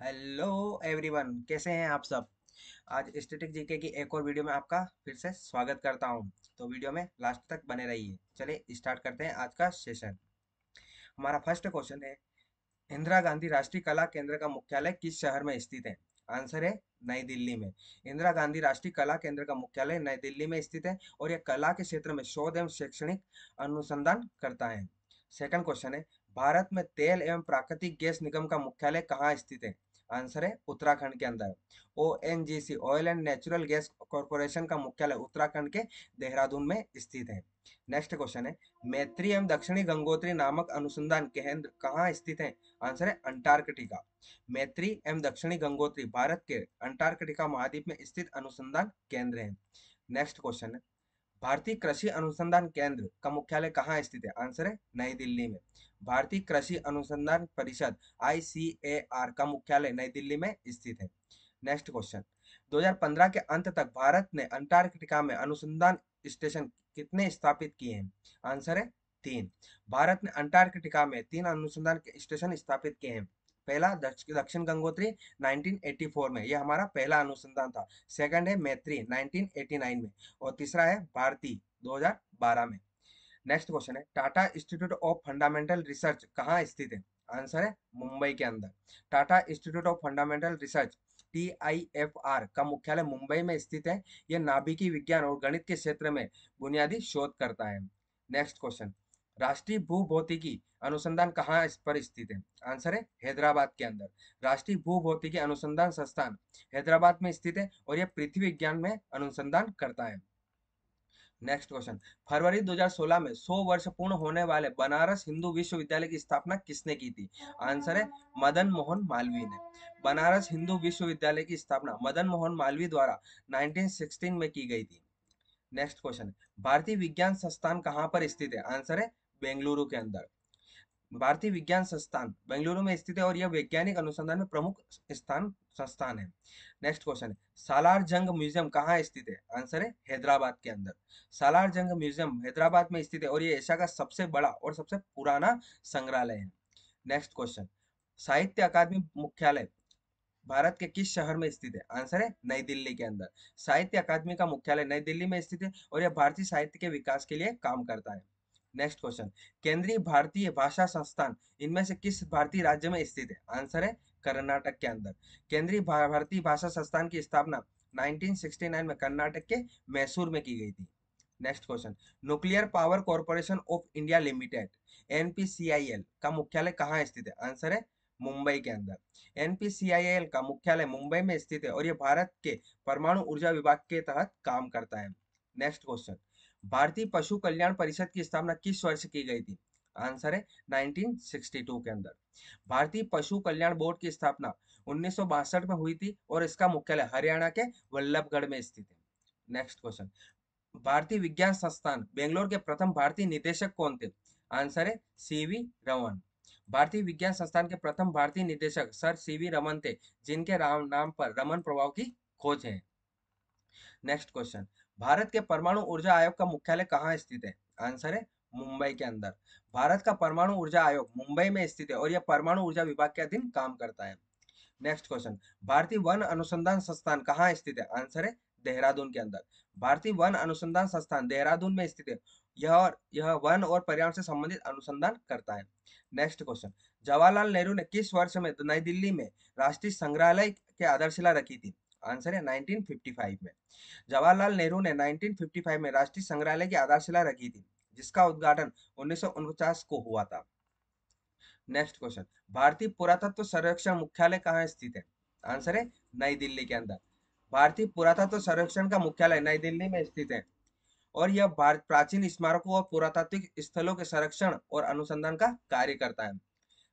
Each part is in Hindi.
हेलो एवरीवन, कैसे हैं आप सब। आज स्टैटिक जीके की एक और वीडियो में आपका फिर से स्वागत करता हूं। तो वीडियो में लास्ट तक बने रहिए। चलिए स्टार्ट करते हैं आज का सेशन। हमारा फर्स्ट क्वेश्चन है, इंदिरा गांधी राष्ट्रीय कला केंद्र का मुख्यालय किस शहर में स्थित है। आंसर है नई दिल्ली में। इंदिरा गांधी राष्ट्रीय कला केंद्र का मुख्यालय नई दिल्ली में स्थित है और यह कला के क्षेत्र में शोध एवं शैक्षणिक अनुसंधान करता है। सेकंड क्वेश्चन है, भारत में तेल एवं प्राकृतिक गैस निगम का मुख्यालय कहाँ स्थित है। आंसर है उत्तराखंड के अंदर। ONGC oil and natural gas corporation का मुख्यालय उत्तराखंड के देहरादून में स्थित है। नेक्स्ट क्वेश्चन है, मैत्री एवं दक्षिणी गंगोत्री नामक अनुसंधान केंद्र कहाँ स्थित है। आंसर है अंटार्कटिका। मैत्री एवं दक्षिणी गंगोत्री भारत के अंटार्कटिका महाद्वीप में स्थित अनुसंधान केंद्र है। नेक्स्ट क्वेश्चन है, भारतीय कृषि अनुसंधान केंद्र का मुख्यालय कहाँ स्थित है। आंसर है नई दिल्ली में। भारतीय कृषि अनुसंधान परिषद ICAR का मुख्यालय नई दिल्ली में स्थित है। नेक्स्ट क्वेश्चन, 2015 के अंत तक भारत ने अंटार्कटिका में अनुसंधान स्टेशन कितने स्थापित किए हैं। आंसर है 3। भारत ने अंटार्कटिका में 3 अनुसंधान स्टेशन स्थापित किए हैं। पहला दक्षिण गंगोत्री 1984 में, यह हमारा पहला अनुसंधान था। सेकंड है मैत्री 1989 में और तीसरा है भारती 2012 में। नेक्स्ट क्वेश्चन है, Tata institute of fundamental research कहाँ स्थित है। आंसर है मुंबई के अंदर। Tata institute of fundamental research TIFR का मुख्यालय मुंबई में स्थित है। यह नाभिकीय विज्ञान और गणित के क्षेत्र में बुनियादी शोध करता है। नेक्स्ट क्वेश्चन, राष्ट्रीय भूभौतिकी अनुसंधान कहाँ पर स्थित है। आंसर है हैदराबाद के अंदर। राष्ट्रीय भूभौतिकी अनुसंधान संस्थान हैदराबाद में स्थित है और यह पृथ्वी विज्ञान में अनुसंधान करता है। नेक्स्ट क्वेश्चन, फरवरी 2016 में 100 वर्ष पूर्ण होने वाले बनारस हिंदू विश्वविद्यालय की स्थापना किसने की थी। आंसर है मदन मोहन मालवीय ने। बनारस हिंदू विश्वविद्यालय की स्थापना मदन मोहन मालवीय द्वारा 1916 में की गई थी। नेक्स्ट क्वेश्चन, भारतीय विज्ञान संस्थान कहाँ पर स्थित है। आंसर है बेंगलुरु के अंदर। भारतीय विज्ञान संस्थान बेंगलुरु में स्थित है और यह वैज्ञानिक अनुसंधान में प्रमुख संस्थान है। नेक्स्ट क्वेश्चन है, सालार जंग म्यूजियम कहाँ स्थित है। आंसर है हैदराबाद के अंदर। सालार जंग म्यूजियम हैदराबाद में स्थित है और यह एशिया का सबसे बड़ा और सबसे पुराना संग्रहालय है। नेक्स्ट क्वेश्चन, साहित्य अकादमी मुख्यालय भारत के किस शहर में स्थित है। आंसर है नई दिल्ली के अंदर। साहित्य अकादमी का मुख्यालय नई दिल्ली में स्थित है और यह भारतीय साहित्य के विकास के लिए काम करता है। नेक्स्ट क्वेश्चन, केंद्रीय भारतीय भाषा संस्थान इनमें से किस भारतीय राज्य में स्थित है। आंसर है कर्नाटक के अंदर। केंद्रीय भारतीय भाषा संस्थान की स्थापना 1969 में कर्नाटक के मैसूर में की गई थी। Next question, nuclear power corporation of India limited NPCIL का मुख्यालय कहाँ स्थित है। आंसर है मुंबई के अंदर। NPCIL का मुख्यालय मुंबई में स्थित है और यह भारत के परमाणु ऊर्जा विभाग के तहत काम करता है। नेक्स्ट क्वेश्चन, भारतीय पशु कल्याण परिषद की स्थापना किस वर्ष की गई थी। आंसर है 1962 के अंदर। भारतीय पशु कल्याण बोर्ड की स्थापना 1962 में हुई थी और इसका मुख्यालय हरियाणा के वल्लभगढ़ में स्थित है। नेक्स्ट क्वेश्चन, भारतीय विज्ञान संस्थान बेंगलोर के प्रथम भारतीय निदेशक कौन थे। आंसर है CV रमन। भारतीय विज्ञान संस्थान के प्रथम भारतीय निदेशक सर CV रमन थे, जिनके नाम पर रमन प्रभाव की खोज है। नेक्स्ट क्वेश्चन, भारत के परमाणु ऊर्जा आयोग का मुख्यालय कहाँ स्थित है। आंसर है मुंबई के अंदर। भारत का परमाणु ऊर्जा आयोग मुंबई में स्थित है और यह परमाणु ऊर्जा विभाग के अधीन काम करता है। नेक्स्ट क्वेश्चन, भारतीय वन अनुसंधान संस्थान कहाँ स्थित है। आंसर है देहरादून के अंदर। भारतीय वन अनुसंधान संस्थान देहरादून में स्थित है। यह वन और पर्यावरण से संबंधित अनुसंधान करता है। नेक्स्ट क्वेश्चन, जवाहरलाल नेहरू ने किस वर्ष में नई दिल्ली में राष्ट्रीय संग्रहालय की आधारशिला रखी थी। आंसर है 1955 में। जवाहरलाल नेहरू ने 1955 में राष्ट्रीय संग्रहालय की आधारशिला रखी थी, जिसका उद्घाटन 1949 को हुआ था। नेक्स्ट क्वेश्चन, भारतीय पुरातत्व सर्वेक्षण मुख्यालय कहाँ स्थित है। आंसर है नई दिल्ली के अंदर। भारतीय पुरातत्व सर्वेक्षण का मुख्यालय नई दिल्ली में स्थित है और यह भारत प्राचीन स्मारकों और पुरातात्विक स्थलों के संरक्षण और अनुसंधान का कार्य करता है।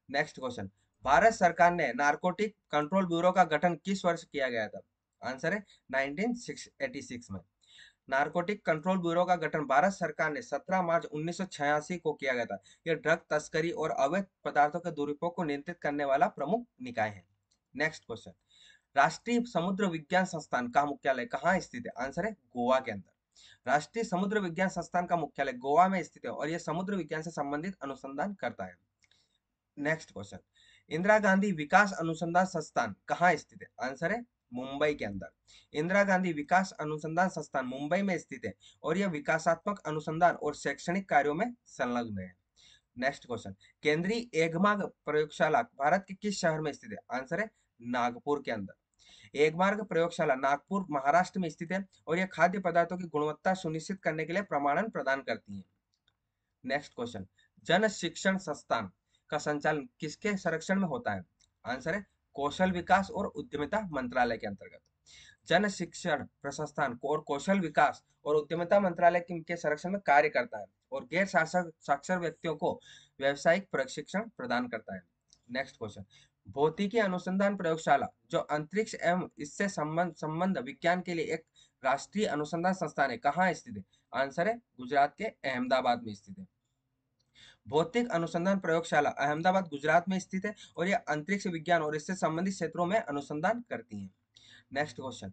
नेक्स्ट क्वेश्चन, भारत सरकार ने नारकोटिक कंट्रोल ब्यूरो का गठन किस वर्ष किया गया था। आंसर है 1986 में। नारकोटिक कंट्रोल ब्यूरो का गठन भारत सरकार ने 17 मार्च 1986 को किया गया था। यह ड्रग तस्करी और अवैध पदार्थों के दुरुपयोग को नियंत्रित करने वाला प्रमुख निकाय है। नेक्स्ट क्वेश्चन, राष्ट्रीय समुद्र विज्ञान संस्थान का मुख्यालय कहाँ स्थित है। आंसर है गोवा के अंदर। राष्ट्रीय समुद्र विज्ञान संस्थान का मुख्यालय गोवा में स्थित है और यह समुद्र विज्ञान से संबंधित अनुसंधान करता है। नेक्स्ट क्वेश्चन, इंदिरा गांधी विकास अनुसंधान संस्थान कहाँ स्थित है? आंसर है मुंबई के अंदर। इंदिरा गांधी विकास अनुसंधान संस्थान मुंबई में स्थित है और यह विकासात्मक अनुसंधान और शैक्षणिक कार्यों में संलग्न है। नेक्स्ट क्वेश्चन, केंद्रीय एगमार्ग प्रयोगशाला भारत के किस शहर में स्थित है? आंसर है नागपुर के अंदर। एगमार्ग प्रयोगशाला नागपुर महाराष्ट्र में स्थित है और यह खाद्य पदार्थों की गुणवत्ता सुनिश्चित करने के लिए प्रमाणन प्रदान करती है। नेक्स्ट क्वेश्चन, जन शिक्षण संस्थान का संचालन किसके संरक्षण में होता है? आंसर है कौशल विकास और उद्यमिता मंत्रालय के अंतर्गत। जन शिक्षण प्रसंस्थान और कौशल विकास और उद्यमिता मंत्रालय के संरक्षण में कार्य करता है और गैर साक्षर व्यक्तियों को व्यावसायिक प्रशिक्षण प्रदान करता है। नेक्स्ट क्वेश्चन, भौतिकी अनुसंधान प्रयोगशाला जो अंतरिक्ष एवं इससे संबंध विज्ञान के लिए एक राष्ट्रीय अनुसंधान संस्थान है, कहाँ स्थित है? आंसर है गुजरात के अहमदाबाद में स्थित है। भौतिक अनुसंधान प्रयोगशाला अहमदाबाद गुजरात में स्थित है और यह अंतरिक्ष विज्ञान और इससे संबंधित क्षेत्रों में अनुसंधान करती है। नेक्स्ट क्वेश्चन,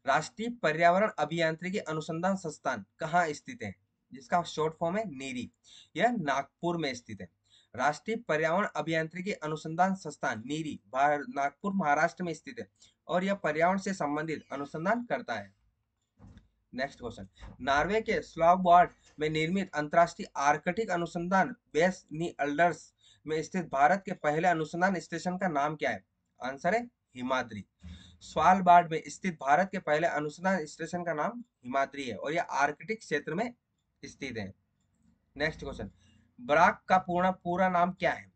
राष्ट्रीय पर्यावरण अभियांत्रिकी अनुसंधान संस्थान कहाँ स्थित है? जिसका शॉर्ट फॉर्म है नीरी, यह नागपुर में स्थित है। राष्ट्रीय पर्यावरण अभियांत्रिकी अनुसंधान संस्थान नीरी नागपुर महाराष्ट्र में स्थित है और यह पर्यावरण से संबंधित अनुसंधान करता है। नेक्स्ट क्वेश्चन, नॉर्वे के स्वालबार्ड में निर्मित अंतरराष्ट्रीय आर्कटिक अनुसंधान बेस नी अल्डर्स में स्थित भारत के पहले अनुसंधान स्टेशन का नाम क्या है? आंसर है हिमाद्री। स्वालबार्ड में स्थित भारत के पहले अनुसंधान स्टेशन का नाम हिमाद्री है और यह आर्कटिक क्षेत्र में स्थित है। नेक्स्ट क्वेश्चन, ब्राक का पूरा नाम क्या है?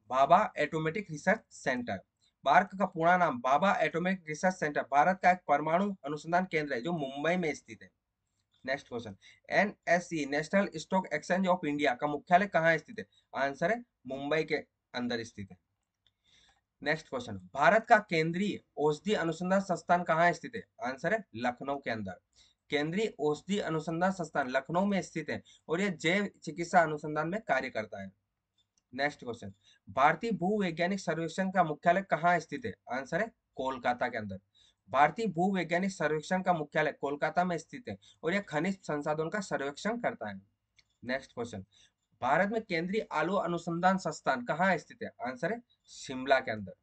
Bhabha atomic research centre. BARC का पूरा नाम Bhabha atomic research centre Bharat का एक परमाणु अनुसंधान केंद्र है जो मुंबई में स्थित है। Next question, NSE national stock exchange of India का मुख्यालय कहाँ स्थित है? आंसर है मुंबई के अंदर स्थित है। नेक्स्ट क्वेश्चन, भारत का केंद्रीय औषधि अनुसंधान संस्थान कहाँ स्थित है? आंसर है लखनऊ के अंदर। केंद्रीय औषधि अनुसंधान संस्थान लखनऊ में स्थित है और यह जैव चिकित्सा अनुसंधान में कार्य करता है। नेक्स्ट क्वेश्चन, भारतीय भूवैज्ञानिक सर्वेक्षण का मुख्यालय कहाँ स्थित है? आंसर है कोलकाता के अंदर। भारतीय भूवैज्ञानिक सर्वेक्षण का मुख्यालय कोलकाता में स्थित है और यह खनिज संसाधनों का सर्वेक्षण करता है। नेक्स्ट क्वेश्चन, भारत में केंद्रीय आलू अनुसंधान संस्थान कहाँ स्थित है? आंसर है शिमला के अंदर।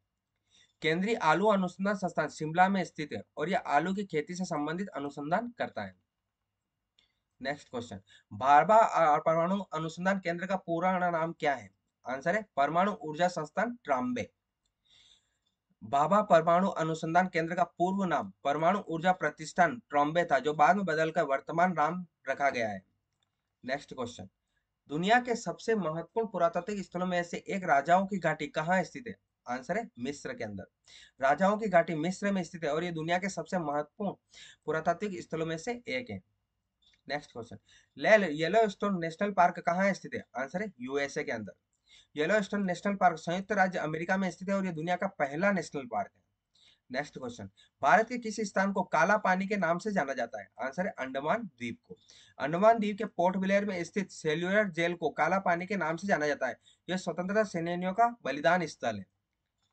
केंद्रीय आलू अनुसंधान संस्थान शिमला में स्थित है और यह आलू की खेती से संबंधित अनुसंधान करता है। नेक्स्ट क्वेश्चन, भाभा परमाणु अनुसंधान केंद्र का पूरा नाम क्या है? आंसर है परमाणु ऊर्जा संस्थान ट्राम्बे। भाभा परमाणु अनुसंधान केंद्र का पूर्व नाम परमाणु ऊर्जा प्रतिष्ठान ट्रॉम्बे था जो बाद में बदलकर वर्तमान नाम रखा गया है। नेक्स्ट क्वेश्चन, दुनिया के सबसे महत्वपूर्ण पुरातात्विक स्थलों में से एक राजाओं की घाटी कहाँ स्थित है? आंसर है मिस्र के अंदर। राजाओं की घाटी मिस्र में स्थित है और ये दुनिया के सबसे महत्वपूर्ण पुरातात्विक स्थलों में से एक है। Next question, Yellowstone national park कहाँ स्थित है? आंसर है यूएसए के अंदर। येलोस्टोन नेशनल पार्क संयुक्त राज्य अमेरिका में स्थित है और यह दुनिया का पहला नेशनल पार्क है। नेक्स्ट क्वेश्चन, भारत के किस स्थान को काला पानी के नाम से जाना जाता है? आंसर है अंडमान द्वीप को। अंडमान द्वीप के पोर्ट ब्लेयर में स्थित सेल्युलर जेल को काला पानी के नाम से जाना जाता है। यह स्वतंत्रता सेनानियों का बलिदान स्थल है।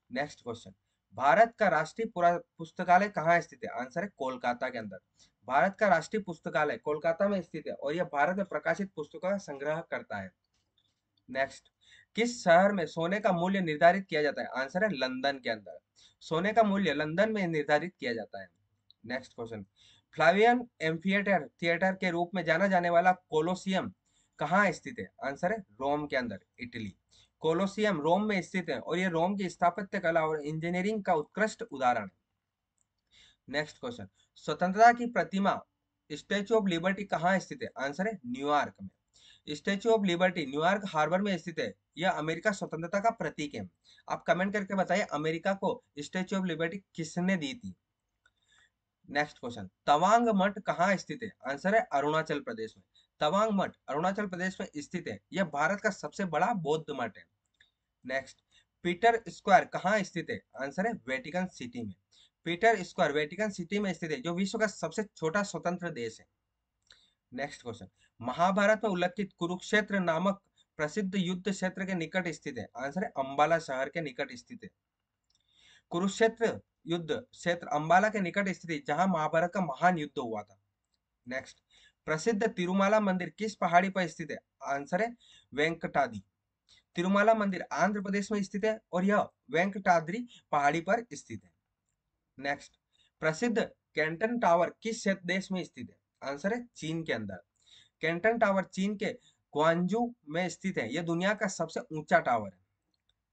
नेक्स्ट क्वेश्चन, भारत का राष्ट्रीय पुस्तकालय कहाँ स्थित है? आंसर है कोलकाता के अंदर। भारत का राष्ट्रीय पुस्तकालय कोलकाता में स्थित है और यह भारत में प्रकाशित पुस्तकों का संग्रह करता है। नेक्स्ट, किस शहर में सोने का मूल्य निर्धारित किया जाता है? आंसर है लंदन के अंदर। सोने का मूल्य लंदन में निर्धारित किया जाता है। नेक्स्ट क्वेश्चन, फ्लावियन एम्फिथिएटर थिएटर के रूप में जाना जाने वाला कोलोसियम कहाँ स्थित है? आंसर है रोम के अंदर, इटली। कोलोसियम रोम में स्थित है और यह रोम की स्थापत्य कला और इंजीनियरिंग का उत्कृष्ट उदाहरण है। नेक्स्ट क्वेश्चन, स्वतंत्रता की प्रतिमा स्टेच्यू ऑफ लिबर्टी कहाँ स्थित है? आंसर है न्यूयॉर्क में। Statue of Liberty New York Harbor में स्थित है। यह अमेरिका स्वतंत्रता का प्रतीक है। आप कमेंट करके बताइए अमेरिका को स्टेच्यू ऑफ लिबर्टी किसने दी थी। नेक्स्ट क्वेश्चन, तवांग मठ कहाँ स्थित है? आंसर है अरुणाचल प्रदेश में। तवांग मठ अरुणाचल प्रदेश में स्थित है। यह भारत का सबसे बड़ा बौद्ध मठ है। नेक्स्ट, पीटर स्क्वायर कहाँ स्थित है? आंसर है वेटिकन सिटी में। पीटर स्क्वायर वेटिकन सिटी में स्थित है जो विश्व का सबसे छोटा स्वतंत्र देश है। नेक्स्ट क्वेश्चन, महाभारत में उल्लेखित कुरुक्षेत्र नामक प्रसिद्ध युद्ध क्षेत्र के निकट स्थित है। आंसर है अंबाला शहर के निकट स्थित है। कुरुक्षेत्र युद्ध क्षेत्र अंबाला के निकट स्थित है जहां महाभारत का महान युद्ध हुआ था। नेक्स्ट, प्रसिद्ध तिरुमाला मंदिर किस पहाड़ी पर स्थित है? आंसर है वेंकटादी। तिरुमाला मंदिर आंध्र प्रदेश में स्थित है और यह वेंकटाद्रि पहाड़ी पर स्थित है। नेक्स्ट, प्रसिद्ध कैंटन टावर किस देश में स्थित है? आंसर है चीन के अंदर। कैंटन टावर चीन के ग्वांजू में स्थित है, यह दुनिया का सबसे ऊंचा टावर है।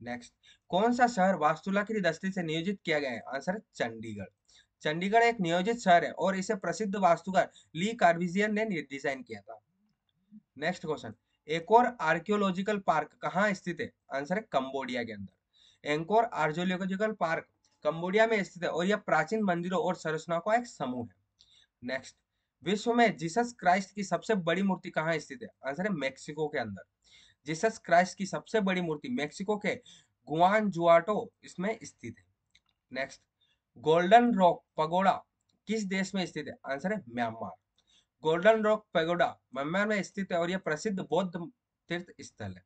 नेक्स्ट, कौन सा शहर वास्तुकला की दृष्टि से नियोजित किया गया है? आंसर है चंडीगढ़। चंडीगढ़ एक नियोजित शहर है और इसे प्रसिद्ध वास्तुकार ली कार्बिजियन ने डिजाइन किया था। नेक्स्ट क्वेश्चन, एकोर आर्कियोलॉजिकल पार्क कहाँ स्थित है? आंसर है कंबोडिया के अंदर। एंकोर आर्कियोलॉजिकल पार्क कंबोडिया में स्थित है और यह प्राचीन मंदिरों और संरचनाओं का एक समूह है। नेक्स्ट, विश्व में जीसस क्राइस्ट की सबसे बड़ी मूर्ति कहाँ स्थित है? आंसर है मेक्सिको के अंदर। जीसस क्राइस्ट की सबसे बड़ी मूर्ति मेक्सिको के गुआनजुआटो इसमें स्थित है। नेक्स्ट, गोल्डन रॉक पगोड़ा किस देश में स्थित है? आंसर है Myanmar. Golden rock pagoda Myanmar में स्थित है और यह प्रसिद्ध बौद्ध तीर्थ स्थल है।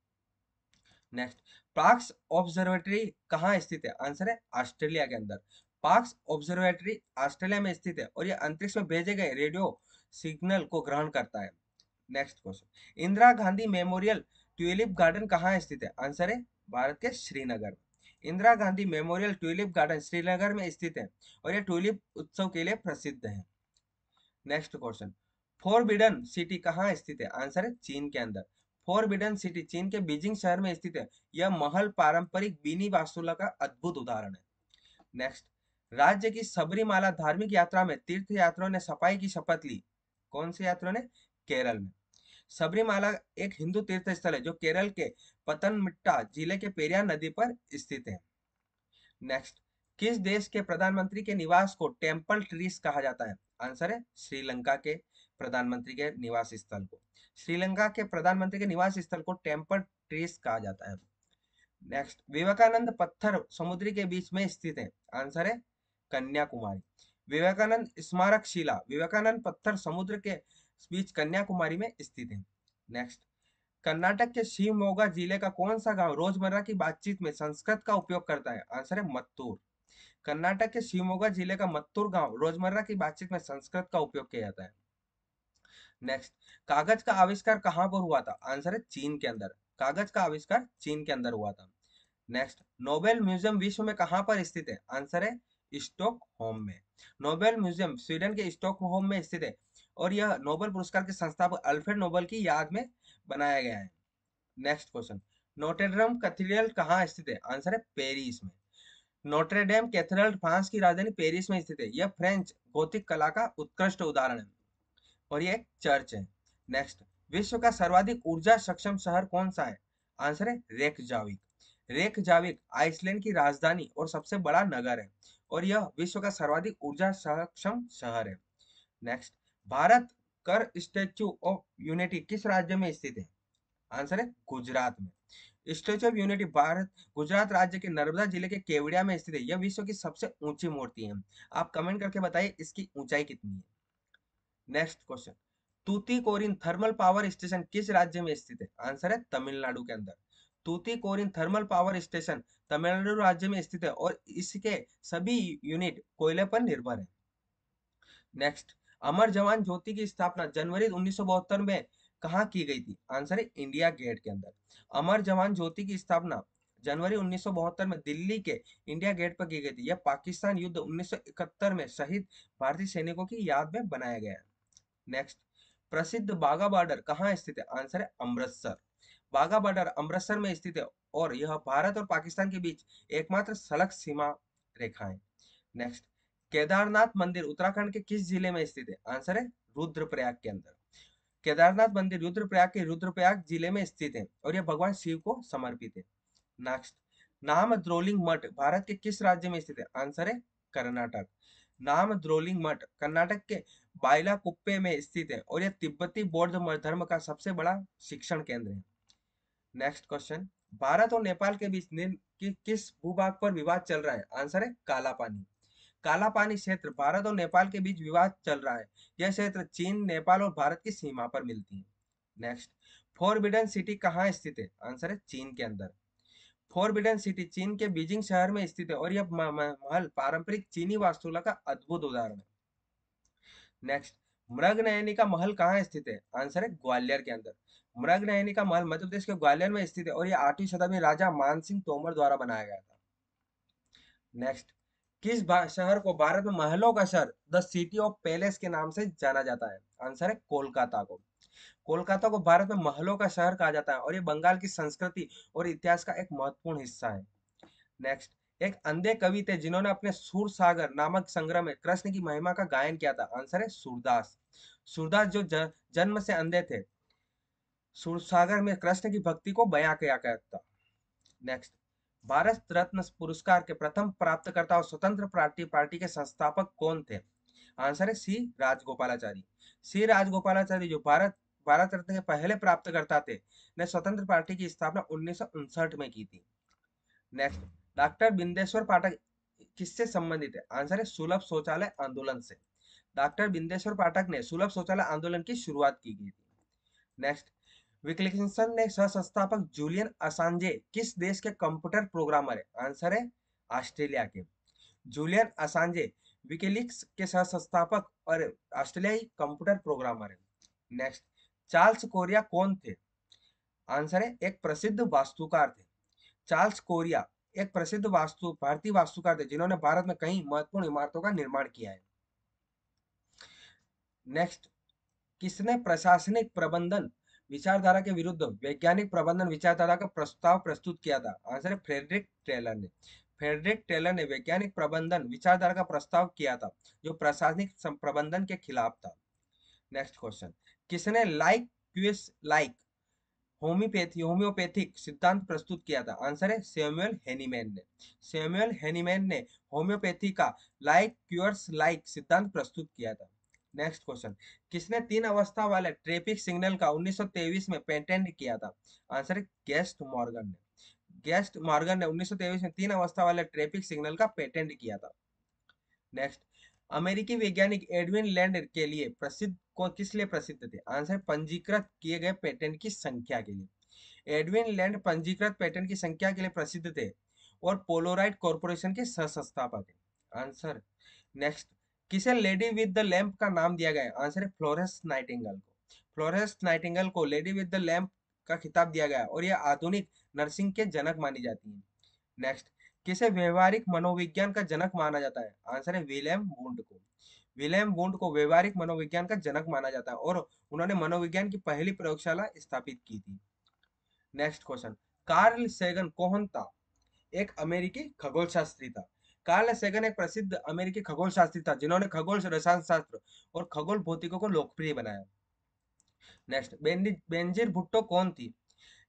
नेक्स्ट, पार्क्स ऑब्जर्वेटरी कहाँ स्थित है? आंसर है ऑस्ट्रेलिया के अंदर। पार्क्स ऑब्जर्वेटरी ऑस्ट्रेलिया में स्थित है और यह अंतरिक्ष में भेजे गए रेडियो सिग्नल को ग्रहण करता है। Next question, Indira Gandhi memorial tulip garden कहाँ स्थित है? आंसर है भारत के Srinagar. Indira Gandhi memorial tulip garden Srinagar में स्थित है और यह ट्यूलिप उत्सव के लिए प्रसिद्ध है। नेक्स्ट क्वेश्चन, फोरबिडन सिटी कहाँ स्थित है? आंसर है चीन के अंदर। फोरबिडन सिटी चीन के बीजिंग शहर में स्थित है। यह महल पारंपरिक बीनी वास्तुकला का अद्भुत उदाहरण है। नेक्स्ट, राज्य की सबरीमाला धार्मिक यात्रा में तीर्थ यात्रियों ने सफाई की शपथ ली। कौन से यात्रियों ने? केरल में। सबरीमाला एक हिंदू तीर्थ स्थल है जो केरल के पतनमथिट्टा जिले के पेरियार नदी पर स्थित है। नेक्स्ट, किस देश के प्रधानमंत्री के निवास को टेम्पल ट्रीज कहा जाता है? आंसर है श्रीलंका के प्रधानमंत्री के निवास स्थल को। श्रीलंका के प्रधानमंत्री के निवास स्थल को टेम्पल ट्रीज कहा जाता है। नेक्स्ट, विवेकानंद पत्थर समुद्र के बीच में स्थित है। आंसर है कन्याकुमारी। विवेकानंद स्मारक शिला विवेकानंद पत्थर समुद्र के बीच कन्याकुमारी में स्थित है। नेक्स्ट, कर्नाटक के शिवमोगा जिले का कौन सा गांव रोजमर्रा की बातचीत में संस्कृत का उपयोग करता है? आंसर है मत्तूर। कर्नाटक के शिवमोगा जिले का मत्तूर गांव रोजमर्रा की बातचीत में संस्कृत का उपयोग किया जाता है। नेक्स्ट, कागज का आविष्कार कहाँ पर हुआ था? आंसर है चीन के अंदर। कागज का आविष्कार चीन के अंदर हुआ था। नेक्स्ट, नोबेल म्यूजियम विश्व में कहाँ पर स्थित है? आंसर है स्टॉकहोम में। नोबेल म्यूजियम स्वीडन के स्टॉकहोम में स्थित है और यह नोबेल पुरस्कार के संस्थापक अल्फ्रेड नोबेल की याद में बनाया गया है। नेक्स्ट क्वेश्चन, नोटेड्रम कैथेड्रल कहाँ स्थित है? आंसर है पेरिस में। नोट्रेडेम कैथेड्रल फ्रांस की राजधानी पेरिस में स्थित है। यह फ्रेंच गोथिक कला का उत्कृष्ट उदाहरण है और यह एक चर्च है। नेक्स्ट, विश्व का सर्वाधिक ऊर्जा सक्षम शहर कौन सा है? आंसर है रेकजाविक। रेकजाविक आइसलैंड की राजधानी और सबसे बड़ा नगर है और यह विश्व का सर्वाधिक ऊर्जा सक्षम शहर है। नेक्स्ट, भारत कर स्टेच्यू ऑफ यूनिटी किस राज्य में स्थित है? आंसर है गुजरात में। Statue of unity Bharat Gujarat राज्य के नर्मदा जिले के केवड़िया में स्थित है। यह विश्व की सबसे ऊंची मूर्ति है। आप कमेंट करके बताइए इसकी ऊंचाई कितनी है। Next question, Tuticorin thermal power station किस राज्य में स्थित है? आंसर है तमिलनाडु के अंदर। Tuticorin thermal power station Tamil Nadu राज्य में स्थित है और इसके सभी यूनिट कोयले पर निर्भर है। नेक्स्ट, अमर जवान ज्योति की स्थापना जनवरी 1972 में कहाँ की गई थी? आंसर है इंडिया गेट के अंदर। अमर जवान ज्योति की स्थापना जनवरी 1972 में दिल्ली के इंडिया गेट पर की गई थी। यह पाकिस्तान युद्ध 1971 में शहीद भारतीय सैनिकों की याद में बनाया गया है। नेक्स्ट, प्रसिद्ध बाघा बॉर्डर कहाँ स्थित है? आंसर है अमृतसर। बाघा बॉर्डर अमृतसर में स्थित है और यह भारत और पाकिस्तान के बीच एकमात्र सड़क सीमा रेखा है। नेक्स्ट, केदारनाथ मंदिर उत्तराखंड के किस जिले में स्थित है? आंसर है रुद्रप्रयाग के अंदर। केदारनाथ मंदिर रुद्रप्रयाग के रुद्रप्रयाग जिले में स्थित है और यह भगवान शिव को समर्पित है। नेक्स्ट, नाम द्रोलिंग मठ भारत के किस राज्य में स्थित है? आंसर है कर्नाटक। नाम द्रोलिंग मठ कर्नाटक के बाइलाकुप्पे में स्थित है और यह तिब्बती बौद्ध धर्म का सबसे बड़ा शिक्षण केंद्र है। नेक्स्ट क्वेश्चन, भारत और नेपाल के बीच किस भूभाग पर विवाद चल रहा है? आंसर है काला पानी। काला पानी क्षेत्र भारत और नेपाल के बीच विवाद चल रहा है। यह क्षेत्र चीन, नेपाल और भारत की सीमा पर मिलती है। नेक्स्ट, फोरबिडन सिटी कहाँ स्थित है? आंसर है चीन के अंदर। फोरबिडन सिटी चीन के बीजिंग शहर में स्थित है और यह महल पारंपरिक चीनी वास्तुकला का अद्भुत उदाहरण है। नेक्स्ट, मृगनयनी का महल कहाँ स्थित है? आंसर है ग्वालियर के अंदर। मृगनयनी का महल मध्य प्रदेश के ग्वालियर में स्थित है और ये 8वीं शताब्दी में राजा मानसिंह तोमर द्वारा बनाया गया था। नेक्स्ट, किस शहर को भारत में महलों का शहर द सिटी ऑफ पैलेस के नाम से जाना जाता है? आंसर है कोलकाता को। कोलकाता को भारत में महलों का शहर कहा जाता है और ये बंगाल की संस्कृति और इतिहास का एक महत्वपूर्ण हिस्सा है। नेक्स्ट, एक अंधे कवि थे जिन्होंने अपने सूर सागर नामक संग्रह में कृष्ण की महिमा का गायन किया था। आंसर है सूरदास। सूरदास जो जन्म से अंधे थे, सूरसागर में कृष्ण की भक्ति को बयां किया करता। नेक्स्ट, भारत रत्न पुरस्कार के प्रथम प्राप्तकर्ता और स्वतंत्र पार्टी के संस्थापक कौन थे? आंसर है सी राजगोपालाचारी। सी राजगोपालाचारी जो भारत भारत रत्न के पहले प्राप्तकर्ता थे, ने स्वतंत्र पार्टी की स्थापना 1959 में की थी। नेक्स्ट, डॉक्टर बिंदेश्वर पाठक किससे संबंधित है? आंसर है सुलभ शौचालय आंदोलन से। डॉक्टर बिंदेश्वर पाठक ने सुलभ शौचालय आंदोलन की शुरुआत की गई थी। नेक्स्ट, विकिलीक्स ने सह संस्थापक जूलियन असांजे किस देश के कंप्यूटर प्रोग्रामर है? आंसर है ऑस्ट्रेलिया के। जूलियन असांजे विकिलीक्स के सह संस्थापक और ऑस्ट्रेलियाई कंप्यूटर प्रोग्रामर है। नेक्स्ट, चार्ल्स कोरिया कौन थे? आंसर है एक प्रसिद्ध वास्तुकार थे। चार्ल्स कोरिया एक प्रसिद्ध भारतीय वास्तुकार थे जिन्होंने भारत में कई महत्वपूर्ण इमारतों का निर्माण किया है। नेक्स्ट, किसने प्रशासनिक प्रबंधन विचारधारा के विरुद्ध वैज्ञानिक प्रबंधन विचारधारा का प्रस्ताव प्रस्तुत किया था? आंसर है फ्रेडरिक टेलर ने। फ्रेडरिक टेलर ने वैज्ञानिक प्रबंधन विचारधारा का प्रस्ताव किया था जो प्रशासनिक प्रबंधन के खिलाफ था। नेक्स्ट क्वेश्चन, किसने लाइक क्यूएस लाइक होम्योपैथिक सिद्धांत प्रस्तुत किया था? आंसर है सैमुअल हेनीमैन ने। सैमुअल हेनीमैन ने होम्योपैथी का लाइक क्यूअर्स लाइक सिद्धांत प्रस्तुत किया था। नेक्स्ट क्वेश्चन, किसने 3 अवस्था वाले ट्रैफिक सिग्नल का 1923 में पेटेंट किया था? आंसर है गेस्ट मॉर्गन ने। गेस्ट मॉर्गन ने 1923 में 3 अवस्था वाले ट्रैफिक सिग्नल का पेटेंट किया था। नेक्स्ट, अमेरिकी वैज्ञानिक एडविन लैंड के लिए प्रसिद्ध को किस लिए प्रसिद्ध थे? आंसर पंजीकृत किए गए पेटेंट की संख्या के लिए। एडविन लैंड पंजीकृत पेटेंट की संख्या के लिए प्रसिद्ध थे और पोलोराइड कॉर्पोरेशन के सह संस्थापक है। आंसर। नेक्स्ट, किसे लेडी विद द लैंप का नाम दिया गया है? आंसर है फ्लोरेंस नाइटिंगेल को। फ्लोरेंस नाइटिंगेल को लेडी विद द लैंप का खिताब दिया गया और यह आधुनिक नर्सिंग के जनक मानी जाती है। नेक्स्ट, किसे व्यवहारिक मनोविज्ञान का जनक माना जाता है? आंसर है विलियम वुंड को। विलियम वुंड को व्यवहारिक मनोविज्ञान का जनक माना जाता है और उन्होंने मनोविज्ञान की पहली प्रयोगशाला स्थापित की थी। नेक्स्ट क्वेश्चन, कार्ल सेगन कौन था? एक अमेरिकी खगोल शास्त्री था। कार्ल सेगन एक प्रसिद्ध अमेरिकी खगोल शास्त्री था जिन्होंने खगोल रसायन शास्त्र और खगोल भौतिकों को लोकप्रिय बनाया। नेक्स्ट, बेनजीर भुट्टो कौन थी?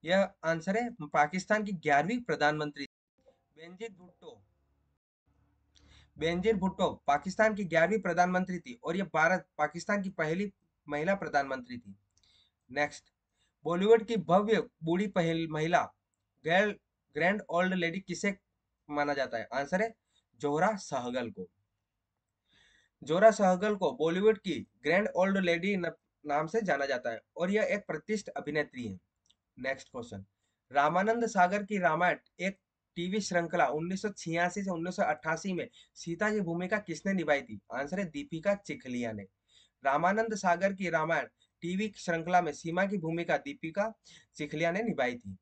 यह आंसर है पाकिस्तान की 11वीं प्रधानमंत्री। बेनजीर भुट्टो बेनजीर भुट्टो पाकिस्तान की 11वीं प्रधानमंत्री थी और ये भारत पाकिस्तान की पहली महिला प्रधानमंत्री थी। नेक्स्ट, बॉलीवुड की भव्य बूढ़ी पहल महिला ग्रैंड ओल्ड लेडी किसे माना जाता है? आंसर है जोहरा सहगल को। जोहरा सहगल को बॉलीवुड की ग्रैंड ओल्ड लेडी नाम से जाना जाता है और यह एक प्रतिष्ठित अभिनेत्री है। नेक्स्ट क्वेश्चन, रामानंद सागर की रामायण एक टीवी श्रृंखला 1986 से 1988 में सीता की भूमिका किसने निभाई थी? आंसर है दीपिका चिखलिया ने। रामानंद सागर की रामायण टीवी श्रृंखला में सीमा की भूमिका दीपिका चिखलिया ने निभाई थी।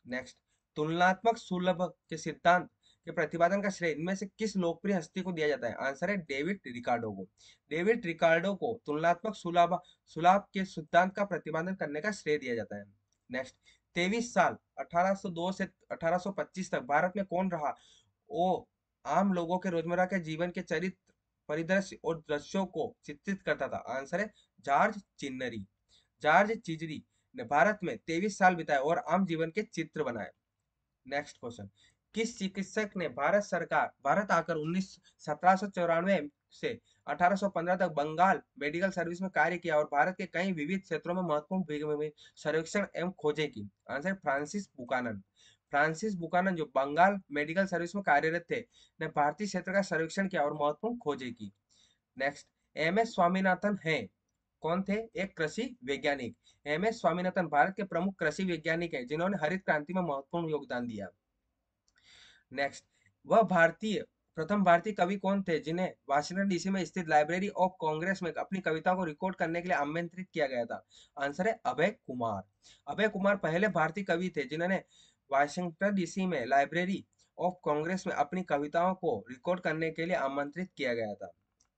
नेक्स्ट, तुलनात्मक सुलभ के सिद्धांत के प्रतिपादन का श्रेय इनमें से किस लोकप्रिय हस्ती को दिया जाता है? आंसर है डेविड रिकार्डो को। डेविड रिकार्डो को तुलनात्मक सुलभ के सिद्धांत का प्रतिपादन करने का श्रेय दिया जाता है। नेक्स्ट, 23 साल 1802 से 1825 तक भारत में कौन रहा? वो आम लोगों के रोजमर्रा के जीवन के चरित्र परिदृश्य और दृश्यों को चित्रित करता था। आंसर है जॉर्ज चिन्नरी। जॉर्ज चिजरी ने भारत में 23 साल बिताए और आम जीवन के चित्र बनाए। नेक्स्ट क्वेश्चन, किस चिकित्सक ने भारत आकर 1794 से 1815 तक बंगाल मेडिकल सर्विस में कार्य किया और भारत के कई विविध क्षेत्रों में महत्वपूर्ण सर्वेक्षण एवं खोजें की? Answer Francis Buchanan. Francis Buchanan जो बंगाल मेडिकल सर्विस में कार्यरत थे, ने भारतीय क्षेत्र का सर्वेक्षण किया और महत्वपूर्ण खोजें की। नेक्स्ट, एम एस स्वामीनाथन है कौन थे? एक कृषि वैज्ञानिक। एम एस स्वामीनाथन भारत के प्रमुख कृषि वैज्ञानिक हैं जिन्होंने हरित क्रांति में महत्वपूर्ण योगदान दिया। नेक्स्ट, वह भारतीय प्रथम भारतीय कवि कौन थे जिन्हें वाशिंगटन डीसी में स्थित लाइब्रेरी ऑफ कांग्रेस में अपनी कविता को रिकॉर्ड करने के लिए आमंत्रित किया गया था? आंसर है अभय कुमार। अभय कुमार पहले भारतीय कवि थे जिन्होंने वाशिंगटन डीसी में लाइब्रेरी ऑफ कांग्रेस में अपनी कविताओं को रिकॉर्ड करने के लिए आमंत्रित किया गया था।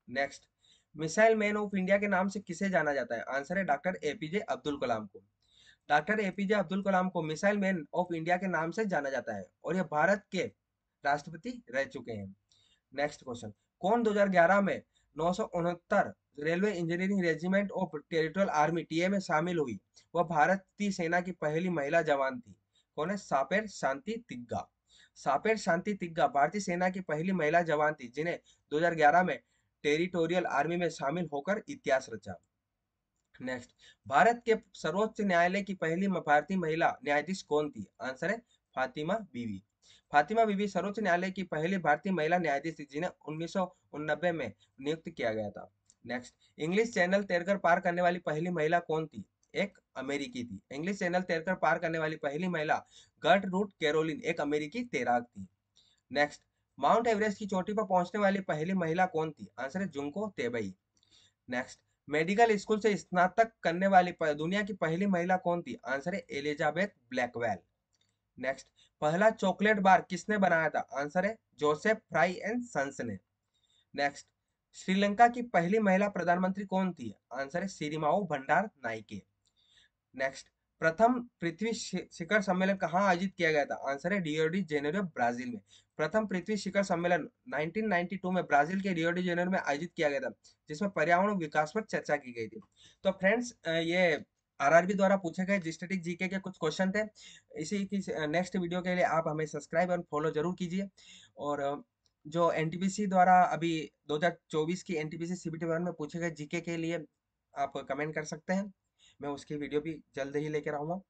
Next, missile man of India के नाम से किसे जाना जाता है? आंसर है डॉक्टर एपीजे अब्दुल कलाम को। डॉक्टर एपीजे अब्दुल कलाम को मिसाइल मैन ऑफ इंडिया के नाम से जाना जाता है और यह भारत के राष्ट्रपति रह चुके हैं। नेक्स्ट क्वेश्चन, कौन 2011 में 969 railway engineering regiment of territorial army TA में शामिल हुई? वह भारतीय सेना की पहली महिला जवान थी। कौन है? सापेर शांति तिग्गा। सापेर शांति तिग्गा भारतीय सेना की पहली महिला जवान थी जिन्हें 2011 में टेरिटोरियल आर्मी में शामिल होकर इतिहास रचा। नेक्स्ट, भारत के सर्वोच्च न्यायालय की पहली भारतीय महिला न्यायाधीश कौन थी? आंसर है फातिमा बीवी। फातिमा बीवी सर्वोच्च न्यायालय की पहली भारतीय महिला न्यायाधीश थी जिन्हें 1989 में नियुक्त किया गया था। नेक्स्ट, इंग्लिश चैनल तैरकर पार करने वाली पहली महिला कौन थी? एक अमेरिकी थी। इंग्लिश चैनल तैरकर पार करने वाली पहली महिला गर्टरूड कैरोलिन एक अमेरिकी तैराक थी। नेक्स्ट, माउंट एवरेस्ट की चोटी पर पहुंचने वाली पहली महिला कौन थी? आंसर है Junko Tabei. Next, medical school से स्नातक करने वाली दुनिया की पहली महिला कौन थी? आंसर है एलिजाबेथ ब्लैकवेल। नेक्स्ट, पहला चॉकलेट बार किसने बनाया था? आंसर है जोसेफ फ्राई एंड सन्स ने। नेक्स्ट, श्रीलंका की पहली महिला प्रधानमंत्री कौन थी? आंसर है सिरिमाओ भंडार नाइके। नेक्स्ट, प्रथम पृथ्वी शिखर सम्मेलन कहाँ आयोजित किया गया था? आंसर है रियो डी जेनेरो ब्राजील में। प्रथम पृथ्वी शिखर सम्मेलन 1992 में ब्राजील के रियो डी जेनेरो में आयोजित किया गया था जिसमें पर्यावरण विकास पर चर्चा की गई थी। तो फ्रेंड्स, ये आरआरबी द्वारा पूछे गए स्टैटिक जीके के कुछ क्वेश्चन थे। इसी की नेक्स्ट वीडियो के लिए आप हमें सब्सक्राइब और फॉलो जरूर कीजिए। और जो एनटीपीसी द्वारा अभी 2024 की एनटीपीसी सीबीटी 1 में पूछे गए जीके के लिए आप कमेंट कर सकते हैं। मैं उसकी वीडियो भी जल्द ही लेकर आऊंगा।